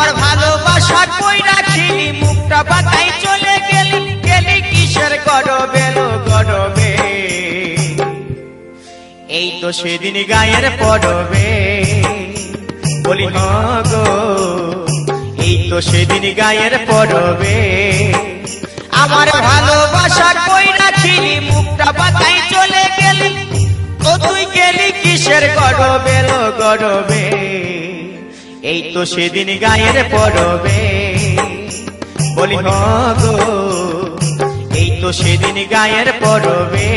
আমার ভালোবাসা কই রাখিলি মুখটা বাঁকাই চলে গেলি গেলি কিসের গরবে লো গরবে এই তো সেদিন গায়ের পড়বে বলি গো এই তো সেদিন গায়ের পড়বে আমার ভালোবাসা কই রাখিলি মুখটা বাঁকাই চলে গেলি ও তুই গেলি কিসের গরবে লো গরবে এই তো সেদিন গায়ের পড়বে বলি গো এই তো সেদিন গায়ের পড়বে